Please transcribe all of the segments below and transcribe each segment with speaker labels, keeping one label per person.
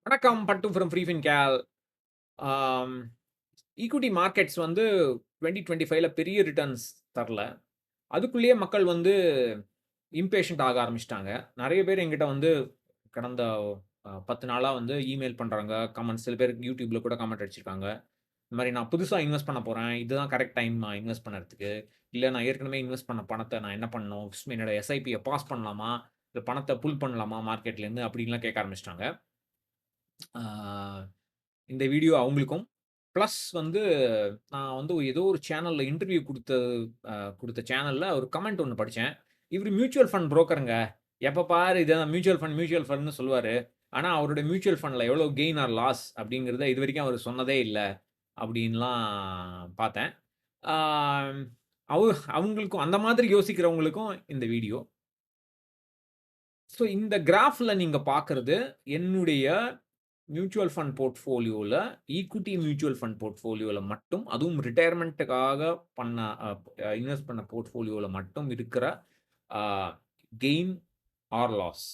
Speaker 1: வணக்கம். பட்டு from free ஃபின்கேல். ஆம், ஈக்விட்டி மார்க்கெட்ஸ் வந்து 2025ல பெரிய ரிட்டர்ன்ஸ் தரல. அதுக்குள்ளேயே மக்கள் வந்து இம்பேஷன்ட் ஆக ஆரம்பிச்சுட்டாங்க. நெறைய பேர் என்கிட்ட வந்து கடந்த 10 நாளா வந்து இமெயில் பண்றாங்க. கமெண்ட்ஸ் சில பேர் YouTubeல கூட கமெண்ட் அடிச்சிருக்காங்க. இந்த மாரி நான் புதுசா இன்வெஸ்ட் பண்ண போறேன். இதுதான் கரெக்ட் டைமா இன்வெஸ்ட் பண்ணறதுக்கு. இல்ல நான் ஏற்கனவே இன்வெஸ்ட் பண்ண பணத்த நான் என்ன பண்ணணும்? என்னோட எஸ்ஐபிய பாஸ் பண்ணலாமா? இல்ல பணத்த புல் பண்ணலாமா மார்க்கெட்லேருந்து? அப்படின்லாம் கேட்க ஆரம்பிச்சுட்டாங்க. ஆ இந்த வீடியோ அவங்களுக்கும். பிளஸ் வந்து நான் வந்து ஏதோ ஒரு சேனல்ல இன்டர்வியூ குடுத்த சேனல்ல ஒரு கமெண்ட் ஒண்ணு படிச்சேன். இவரு மியூச்சுவல் ஃபண்ட் புரோக்கர்ங்க. எப்ப பாரு இதான் மியூச்சுவல் ஃபண்ட்ன்னு சொல்லுவாரு. ஆனா அவருடைய மியூச்சுவல் ஃபண்ட்ல எவ்வளோ கெயின் ஆர் லாஸ் அப்படிங்கிறத இதுவரைக்கும் அவரு சொன்னதே இல்ல. அப்படின்லாம் பார்த்தேன். ஆ அவங்களுக்கும் அந்த மாதிரி யோசிக்கிறவங்களுக்கும் இந்த வீடியோ. ஸோ இந்த கிராஃப்ல நீங்க பார்க்கிறது என்னுடைய மியூச்சுவல் ஃபண்ட் போர்ட்ஃபோலியோல, ஈக்விட்டி மியூச்சுவல் ஃபண்ட் போர்ட்ஃபோலியோல மட்டும், அதுவும் ரிட்டயர்மென்ட்டுக்காக பண்ண இன்வெஸ்ட் பண்ண போர்ட்ஃபோலியோல மட்டும் இருக்கிற uh gain or loss.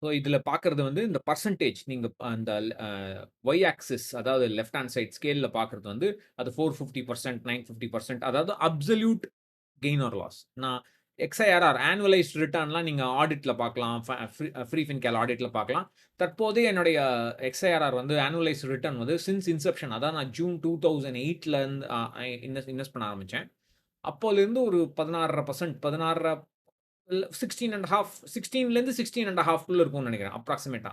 Speaker 1: So இதில பார்க்கிறது வந்து இந்த பெர்சன்டேஜ் நீங்க அந்த அ ஒய் ஆக்சிஸ் அதாவது லெஃப்ட் ஹேண்ட் சைட் ஸ்கேல்ல பார்க்கிறது வந்து அது 450%, 950% அதாவது அப்சல்யூட் கெயின் ஆர் லாஸ். நான் எக்ஸ்ஐஆர்ஆர் ஆனுவலைஸ்ட் ரிட்டர்ன்லாம் நீங்க ஆடிட்ல பார்க்கலாம். ஃப்ரீ ஃபின்கேல் ஆடிட்ல பார்க்கலாம். தற்போதைய என்னுடைய எக்ஸ்ஐஆர்ஆர் வந்து ஆனுவலைஸ்ட் ரிட்டர்ன் வந்து சின்ஸ் இன்செப்ஷன் அதான் நான் ஜூன் 2008ல இருந்து இன்வெஸ்ட் பண்ண ஆரம்பிச்சேன். அப்போலிருந்து ஒரு 16 1/2% 16 இல்ல 16 16லேருந்து 16 1/2க்குள்ள இருக்கும்னு நெனைக்கிறேன். அப்ராக்ஸிமேட்டா.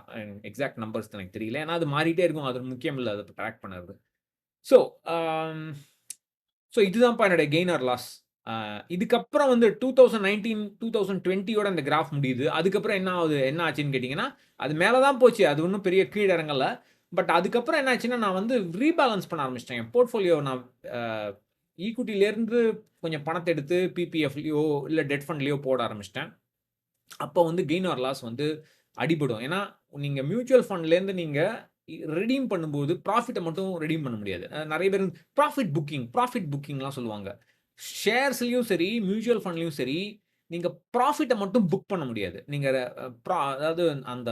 Speaker 1: எக்ஸாக்ட் நம்பர்ஸ் எனக்கு தெரியல. ஏன்னா அது மாறிட்டே இருக்கும். அது முக்கியம் இல்ல. அத ட்ராக் பண்ணறது. ஸோ, ஆம் இதுதான்ப்பா என்னுடைய கெயின் ஆர் லாஸ். அ இதுக்கப்புறம் வந்து 2019, 2020யோட இந்த கிராஃப் முடியுது. அதுக்கப்புறம் என்ன ஆச்சுன்னு கேட்டீங்கன்னா, அது மேல தான் போச்சு. அது ஒண்ணும் பெரிய கீழ இறங்கல. பட் அதுக்கப்புறம் என்ன ஆச்சுன்னா, நான் வந்து ரீபேலன்ஸ் பண்ண ஆரம்பிச்சுட்டேன். என் போர்ட்ஃபோலியோ நான் அ ஈக்விட்டிலேருந்து கொஞ்சம் பணத்த எடுத்து பிபிஎஃப்லயோ, இல்ல டெட் ஃபண்ட்லயோ போட ஆரம்பிச்சுட்டேன். அப்போ வந்து கெயின் ஆர் லாஸ் வந்து அடிபடும். ஏன்னா, நீங்க மியூச்சுவல் ஃபண்ட்லேருந்து நீங்க ரெடீம் பண்ணும்போது ப்ராஃபிட்ட மட்டும் ரெடீம் பண்ண முடியாது. நெறைய பேர் ப்ராஃபிட் புக்கிங்லாம் சொல்லுவாங்க. ஷேர்ஸ்லயும் சரி, மியூச்சுவல் ஃபண்ட்லயும் சரி, நீங்க ப்ராஃபிட்ட மட்டும் புக் பண்ண முடியாது. நீங்க அதாவது அந்த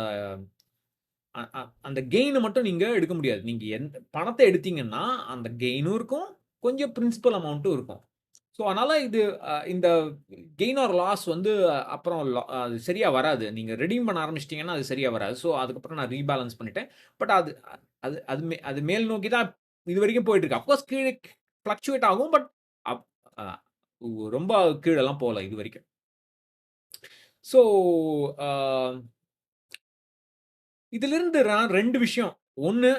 Speaker 1: அ அ அந்த கெயின மட்டும் நீங்க எடுக்க முடியாது. நீங்க பணத்த எடுத்தீங்கன்னா, அந்த கெயினும் இருக்கும். கொஞ்சம் பிரின்சிபல் அமௌண்ட்டும் இருக்கும். ஸோ, அதனால இந்த கெயின் ஆர் லாஸ் வந்து அப்புறம் அது சரியா வராது. நீங்க ரெடீம் பண்ண ஆரம்பிச்சுட்டீங்கன்னா, அது சரியா வராது. ஸோ, அதுக்கப்புறம் நான் ரீபேலன்ஸ் பண்ணிட்டேன். பட் அது அது மேல் நோக்கி தான் இதுவரைக்கும் போயிட்டு இருக்கு. அஃப்கோர்ஸ் கீழ ஃப்ளக்சுவேட் ஆகும். பட் அப் அ ரொம்ப கீழலாம் போல இதுவரைக்கும். ஸோ, அ இதிலிருந்து நான் 2 விஷயம். 1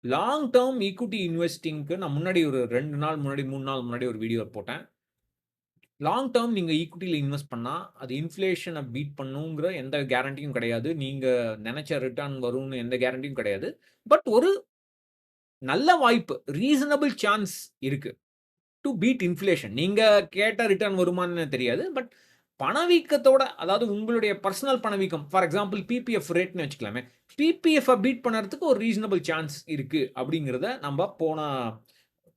Speaker 1: லாங் டெர்ம் ஈக்விட்டி இன்வெஸ்டிங்க்கு நான் முன்னாடி ஒரு 2 நாள் முன்னாடி, 3 நாள் முன்னாடி ஒரு வீடியோ போட்டேன். லாங் டெர்ம் நீங்க ஈக்விட்டில இன்வெஸ்ட் பண்ணா, அது இன்ஃப்ளேஷன பீட் பண்ணுங்கிற எந்த கேரண்டியும் கிடையாது. நீங்க நெனச்ச ரிட்டர்ன் வரும்னு எந்த கேரண்டியும் கிடையாது. பட் ஒரு நல்ல வாய்ப்பு, ரீசனபிள் சான்ஸ் இருக்கு. To beat inflation. நீங்க கேட்ட ரிட்டர்ன் வருமான்னு தெரியாது. பட் பணவீக்கத்தோட அதாவது உங்களுடைய பெர்சனல் பணவீக்கம். ஃபார் எக்ஸாம்பிள் பிபிஎஃப் ரேட்ன்னு வச்சுக்கலாமே. பிபிஎஃப்ப பீட் பண்ணறதுக்கு ஒரு ரீசனபிள் சான்ஸ் இருக்கு அப்படிங்கிறத நம்ப போன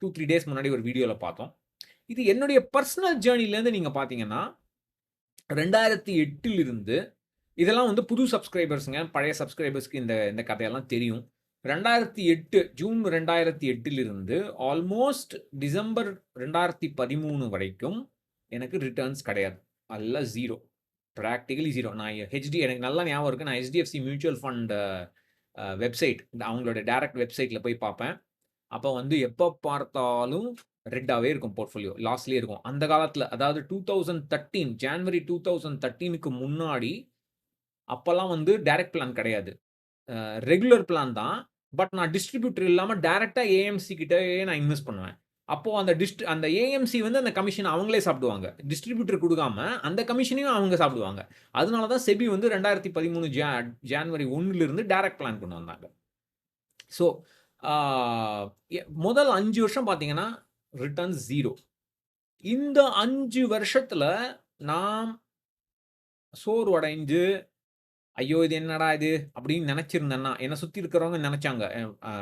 Speaker 1: 2, 3 டேஸ் முன்னாடி ஒரு வீடியோல பார்த்தோம். இது என்னுடைய பெர்சனல் ஜர்னிலேருந்து நீங்க பார்த்தீங்கன்னா, 2008 இருந்து இதெல்லாம் வந்து புது சப்ஸ்கிரைபர்ஸ்ங்க. பழைய சப்ஸ்கிரைபர்ஸ்க்கு இந்த இந்த கதையெல்லாம் தெரியும். 2008 ஜூன் 2008 இருந்து ஆல்மோஸ்ட் டிசம்பர் 2013 வரைக்கும் எனக்கு ரிட்டர்ன்ஸ் கிடையாது. அல்ல 0. பிராக்டிகலி 0. நான் எனக்கு நல்லா ஞாபகம் இருக்கு. நான் HDFC மியூச்சுவல் ஃபண்ட் வெப்சைட் அவங்களோட டைரக்ட் வெப்சைட்ல போய் பார்ப்பேன். அப்ப வந்து எப்ப பார்த்தாலும் ரெட்டாவே இருக்கும் போர்ட்ஃபோலியோ. லாஸ்லயே இருக்கும். அந்த காலத்துல அதாவது 2013 ஜான்வரி 2013க்கு முன்னாடி அப்பல்லாம் வந்து டைரக்ட் பிளான் கிடையாது. ரெகுலர் பிளான் தான். பட் நான் டிஸ்ட்ரிபியூட்டர் இல்லாம டைரக்ட்டா ஏஎம்சி கிட்டயே நான் இன்வெஸ்ட் பண்ணுவேன். அப்போ அந்த ஏஎம்சி வந்து அந்த கமிஷன் அவங்களே சாப்பிடுவாங்க. டிஸ்ட்ரிபியூட்டர் குடுக்காம அந்த கமிஷனையும் அவங்க சாப்பிடுவாங்க. அதனால தான் செபி வந்து 2013 ஜான்வரி 1லிருந்து டைரக்ட் பிளான் கொண்டு வந்தாங்க. ஸோ, ஆ முதல் 5 வருஷம் பார்த்தீங்கன்னா, ரிட்டர்ன்ஸ் 0. இந்த 5 வருஷத்துல நான் சோர்வடைஞ்சு ஐயோ! இது என்னடா இது? அப்படின்னு நெனச்சிருந்தேன்னா, என்ன சுத்தி இருக்கிறவங்க நெனச்சாங்க.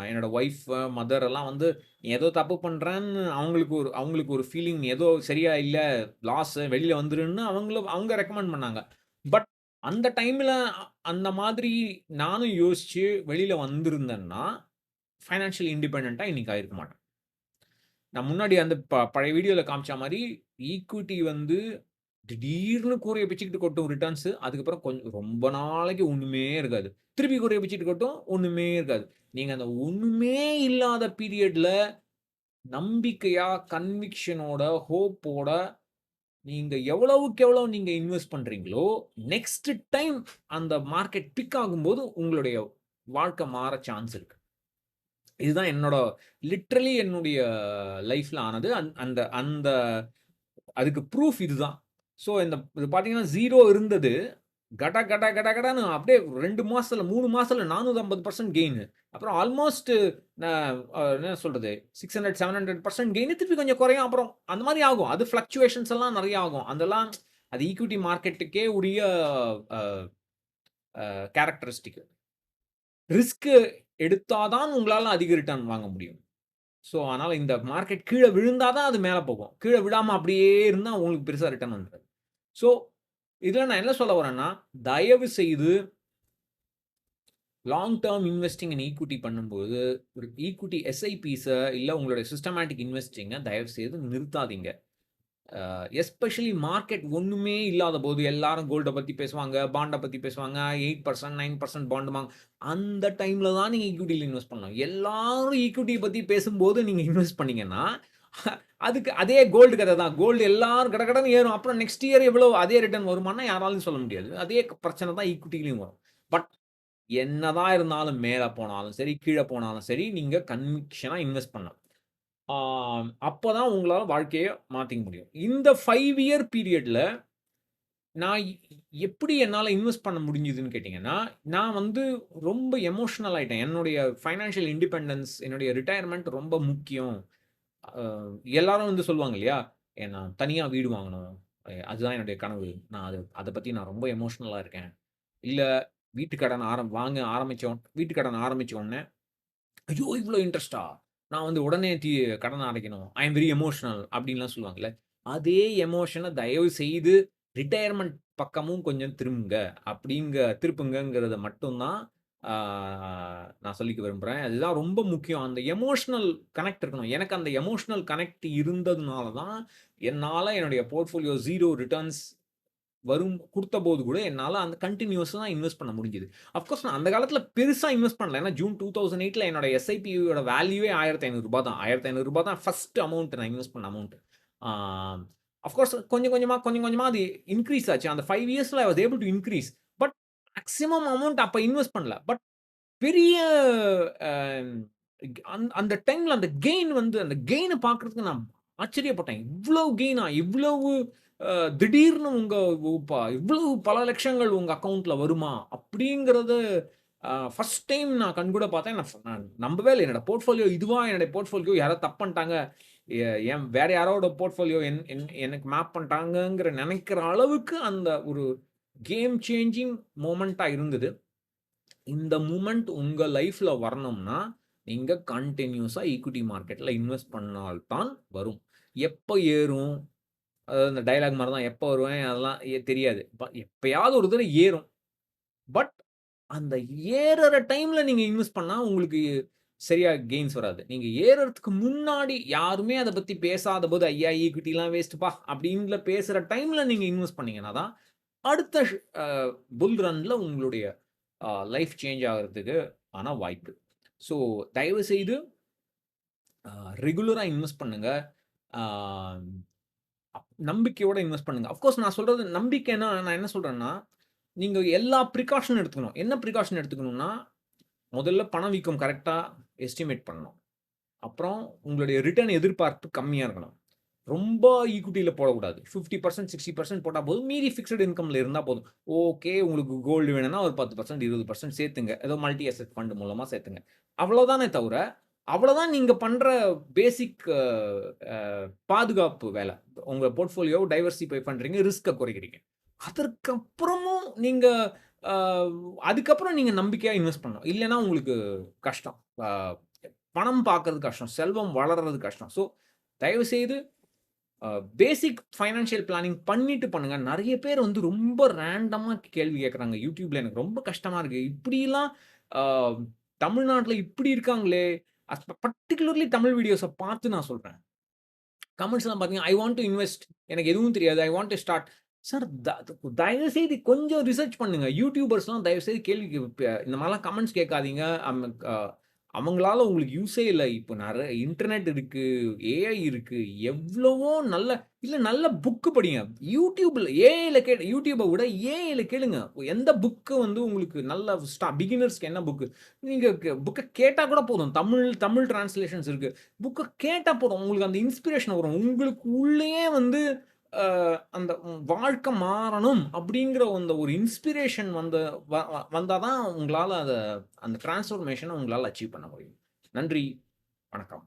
Speaker 1: என்னோட ஒய்ஃப், மதர் எல்லாம் வந்து ஏதோ தப்பு பண்றேன்னு அவங்களுக்கு ஒரு ஃபீலிங் ஏதோ சரியா இல்ல, லாஸ் வெளில வந்துருன்னு அவங்க ரெக்கமெண்ட் பண்ணாங்க. பட் அந்த டைம்ல அந்த மாதிரி நானும் யோசிச்சு வெளியில வந்திருந்தேன்னா, ஃபைனான்ஷியல் இண்டிபெண்டன்ட்டா இன்னைக்கு ஆயிருக்க மாட்டேன். நான் முன்னாடி அந்த பழைய வீடியோல காமிச்ச மாரி, ஈக்விட்டி வந்து திடீர்னு கூரைய பிச்சுக்கிட்டு கொட்டும் ரிட்டர்ன்ஸ். அதுக்கப்புறம் கொஞ்சம் ரொம்ப நாளைக்கு ஒண்ணுமே இருக்காது. திருப்பி கூரைய பிச்சுட்டு கொட்டும், ஒண்ணுமே இருக்காது. நீங்க அந்த ஒண்ணுமே இல்லாத பீரியட்ல நம்பிக்கையா, கன்விக்ஷனோட, ஹோப்போட நீங்க எவ்வளவுக்கு எவ்வளவு நீங்க இன்வெஸ்ட் பண்றீங்களோ, நெக்ஸ்ட் டைம் அந்த மார்க்கெட் பிக் ஆகும்போது உங்களுடைய வாழ்க்கை மாற சான்ஸ் இருக்கு. இதுதான் லிட்டரலி என்னுடைய லைஃப்ல ஆனது. அந்த அந்த அதுக்கு ப்ரூஃப் இதுதான். ஸோ இது பார்த்தீங்கன்னா 0 இருந்தது. கட கட கட கடன்னு அப்படியே 2 மாசத்துல, 3 மாசத்துல 450% கெயின். அப்புறம் ஆல்மோஸ்ட் நான் என்ன சொல்றது 600, 700% கெயின் திருப்பி கொஞ்சம் குறையும். அப்புறம் அந்த மாரி ஆகும். அது ஃப்ளக்சுவேஷன்ஸ் எல்லாம் நெறைய ஆகும். அதெல்லாம் அது ஈக்விட்டி மார்க்கெட்டுக்கே உரிய அ கேரக்டரிஸ்டிக். ரிஸ்க் எடுத்தா தான் உங்களால அதிக ரிட்டர்ன் வாங்க முடியும். ஸோ, அதனால இந்த மார்க்கெட் கீழ விழுந்தா தான் அது மேல போகும். கீழ விழாம அப்படியே இருந்தா உங்களுக்கு பெருசா ரிட்டர்ன் வந்துராது. ஸோ, இதுல நான் என்ன சொல்ல வரேன்னா, தயவு செய்து long term investing in equity பண்ணும்போது, ஒரு ஈக்விட்டி எஸ்ஐபிஸ இல்ல உங்களுடைய சிஸ்டமேட்டிக் இன்வெஸ்டிங்க தயவு செய்து நிறுத்தாதீங்க. எஸ்பெஷலி மார்க்கெட் ஒண்ணுமே இல்லாத போது எல்லாரும் கோல்ட பத்தி பேசுவாங்க, பாண்ட பத்தி பேசுவாங்க. 8% 9% பாண்ட் வாங்க. அந்த டைம்ல தான் நீங்க ஈக்விட்டில இன்வெஸ்ட் பண்ணணும். எல்லாரும் ஈக்விட்டி பத்தி பேசும்போது நீங்க இன்வெஸ்ட் பண்ணீங்கன்னா, அதுக்கு அதே கோல்டு கத தான். கோல்டு எல்லாரும் கடகடன்னு ஏறும். அப்புறம் நெக்ஸ்ட் இயர் எவ்வளவு அதே ரிட்டர்ன் வருமான்னா யாராலயும் சொல்ல முடியாது. அதே பிரச்சனை தான் ஈக்விட்டிலயும் வரும். பட் என்னதான் இருந்தாலும் மேல போனாலும் சரி, கீழ போனாலும் சரி, நீங்க கன்விக்ஷனா இன்வெஸ்ட் பண்ணணும். ஆ அப்பதான் உங்களால வாழ்க்கைய மாத்திக்க முடியும். இந்த 5 இயர் பீரியட்ல நான் எப்படி என்னால இன்வெஸ்ட் பண்ண முடிஞ்சதுன்னு கேட்டீங்கன்னா, நான் வந்து ரொம்ப எமோஷனல் ஆயிட்டேன். என்னுடைய ஃபைனான்ஷியல் இண்டிபெண்டன்ஸ், என்னுடைய ரிட்டயர்மென்ட் ரொம்ப முக்கியம். அ எல்லாரும் வந்து சொல்லுவாங்க இல்லையா? நான் தனியா வீடு வாங்கணும். அதுதான் என்னுடைய கனவு. நான் அத பத்தி நான் ரொம்ப எமோஷனலா இருக்கேன். இல்ல வீட்டு கடன் வீட்டு கடன் ஆரம்பிச்ச உடனே ஐயோ! இவ்ளோ இன்ட்ரெஸ்ட்டா? நான் வந்து உடனே கடன அடைக்கணும். ஐ அம் வெரி எமோஷனல் அப்டின்லாம் சொல்லுவாங்கல்ல. அதே எமோஷன தயவு செய்து ரிட்டயர்மென்ட் பக்கமும் கொஞ்சம் திருப்புங்கங்கிறத மட்டும் தான் ஆ நான் சொல்லிக்க விரும்புறேன். அதுதான் ரொம்ப முக்கியம். அந்த எமோஷனல் கனெக்ட் இருக்கணும். எனக்கு அந்த எமோஷனல் கனெக்ட் இருந்ததுனால தான், என்னால என்னுடைய போர்ட்ஃபோலியோ 0 ரிட்டர்ன்ஸ் குடுத்தபோது கூட என்னால அந்த கன்டினியூஸா இன்வெஸ்ட் பண்ண முடிஞ்சது. அஃப்கோர்ஸ் நான் அந்த காலத்தில பெருசா இன்வெஸ்ட் பண்ணல. ஏன்னா ஜூன் 2008ல என்னோட எஸ்ஐபியோட வேல்யூவே ரூ. 1500 தான். ரூ. 1500 தான் ஃபர்ஸ்ட் அமவுண்ட் நான் இன்வெஸ்ட் பண்ண அமவுண்ட். ஆ அஃப்கோர்ஸ் கொஞ்சம் கொஞ்சமா அது இன்கிரீஸ் ஆச்சு. அந்த 5 இயர்ஸ்ல I was able to increase. But maximum amount அப்ப இன்வெஸ்ட் பண்ணல. பட் பெரிய அ அந்த டைம்ல அந்த கெயின் வந்து அந்த கெயின பார்க்கறதுக்கு நான் ஆச்சரியப்பட்டேன். இவ்வளவு கெயினா? இவ்வளவு அ திடீர்னு இவ்வளவு பல லட்சங்கள் உங்க அக்கவுண்ட்ல வருமா? அப்படிங்கிறது ஃபர்ஸ்ட் டைம் நான் கண்கூட பார்த்தேன். நான் நம்பவே இல்ல. என்னுடைய போர்ட்ஃபோலியோ யாரோ தப்பு பண்ணிட்டாங்க. என் வேற யாரோட போர்ட்ஃபோலியோ எனக்கு மேப் பண்ணிட்டாங்கங்கிற நெனைக்கிற அளவுக்கு அந்த ஒரு கேம் சேஞ்சிங் மொமெண்ட்டா இருந்தது. இந்த மூமெண்ட் உங்க லைஃப்ல வரணும்னா, நீங்க கன்டினியூஸா ஈக்விட்டி மார்க்கெட்ல இன்வெஸ்ட் பண்ணால் தான் வரும். எப்ப ஏறும்? அதாவது இந்த டயலாக் மாரி தான். எப்ப வருவேன் அதெல்லாம் தெரியாது. எப்பயாவது ஒரு தடவ ஏறும். பட் அந்த ஏறுற டைம்ல நீங்க இன்வெஸ்ட் பண்ணா உங்களுக்கு சரியா கெயின்ஸ் வராது. நீங்க ஏறுறதுக்கு முன்னாடி யாருமே அத பத்தி பேசாத போது, "ஐயா ஈக்விட்டிலாம் வேஸ்ட்ப்பா" அப்படின்னு பேசுற டைம்ல நீங்க இன்வெஸ்ட் பண்ணீங்கன்னா தான், அடுத்த அ புல் ரன்ல உங்களுடைய லைஃப் சேஞ்ச் ஆகுறதுக்கு ஆன வாய்ப்பு. ஸோ தயவு செய்து அ ரெகுலரா இன்வெஸ்ட் பண்ணுங்க. ஆ நம்பிக்கையோட இன்வெஸ்ட் பண்ணுங்க. அஃப்கோர்ஸ் நான் சொல்றது நம்பிக்கைன்னா, நான் என்ன சொல்றேன்னா, நீங்க எல்லா பிரிகாஷனும் எடுத்துக்கணும். என்ன பிரிகாஷன் எடுத்துக்கணும்னா, முதல்ல பணவீக்கம் கரெக்ட்டா எஸ்டிமேட் பண்ணணும். அப்புறம் உங்களுடைய ரிட்டர்ன் எதிர்பார்ப்பு கம்மியா இருக்கணும். ரொம்ப ஈக்விட்டில போடக்கூடாது. 50% 60% போட்டா போதும். மீதி பிக்ஸ்ட் இன்கம்ல இருந்தா போதும். ஓகே, உங்களுக்கு கோல்டு வேணும்னா ஒரு 10% 20% சேர்த்துங்க. ஏதோ மல்டி அசெட் ஃபண்ட் மூலமா சேர்த்துங்க. அவ்வளோதானே தவிர, அவ்வளோதான் நீங்க பண்ற பேசிக் அ அ பாதுகாப்பு வேல. உங்க போர்ட்ஃபோலியோவ டைவர்சிஃபை பண்றீங்க, ரிஸ்க்க குறைக்கிறீங்க. அதற்கப்புறமும் நீங்க அ அதுக்கப்புறம் நீங்க நம்பிக்கையா இன்வெஸ்ட் பண்ணணும். இல்லன்னா உங்களுக்கு கஷ்டம். பணம் பார்க்கறது கஷ்டம். செல்வம் வளர்றது கஷ்டம். ஸோ தயவு செய்து பேசிக் ஃபைனான்ஷியல் பிளானிங் பண்ணிட்டு பண்ணுங்க. நெறைய பேர் வந்து ரொம்ப ரேண்டமா கேள்வி கேட்கறாங்க. YouTubeல எனக்கு ரொம்ப கஷ்டமா இருக்கு. இப்படிலாம் அ தமிழ்நாட்ல இப்படி இருக்காங்களே! பர்ட்டிகுலர்லி தமிழ் வீடியோஸ பார்த்து நான் சொல்றேன். கமெண்ட்ஸ்லாம் பார்த்தீங்கன்னா, "ஐ வாண்ட் டூ இன்வெஸ்ட். எனக்கு எதுவும் தெரியாது. I want to start." Sir தயவுசெய்து கொஞ்சம் ரிசர்ச் பண்ணுங்க. யூடியூபர்ஸ்லாம் தயவுசெய்து கேள்வி இந்த மாரிலாம் கமெண்ட்ஸ் கேட்காதீங்க. அ அவங்களால உங்களுக்கு யூஸே இல்ல. இப்போ இன்டர்நெட் இருக்கு, ஏஐ இருக்கு. எவ்வளவோ நல்ல புக் படிங்க. யூடியூப்ல ஏஐல யூடியூப விட ஏஐல கேளுங்க. எந்த புக் வந்து உங்களுக்கு நல்ல பிகினர்ஸ்க்கு என்ன புக்? நீங்க புக்க கேட்டா கூட போதும். தமிழ் தமிழ் டிரான்ஸ்லேஷன்ஸ் இருக்கு. புக்க கேட்டா போதும். உங்களுக்கு அந்த இன்ஸ்பிரேஷன் வரும். உங்களுக்கு உள்ளயே வந்து அ அந்த வாழ்க்கை மாறணும் அப்படிங்கிற அந்த ஒரு இன்ஸ்பிரேஷன் வந்தா தான் உங்களால அந்த டிரான்ஸ்ஃபர்மேஷன உங்களால அச்சீவ் பண்ண முடியும். நன்றி. வணக்கம்.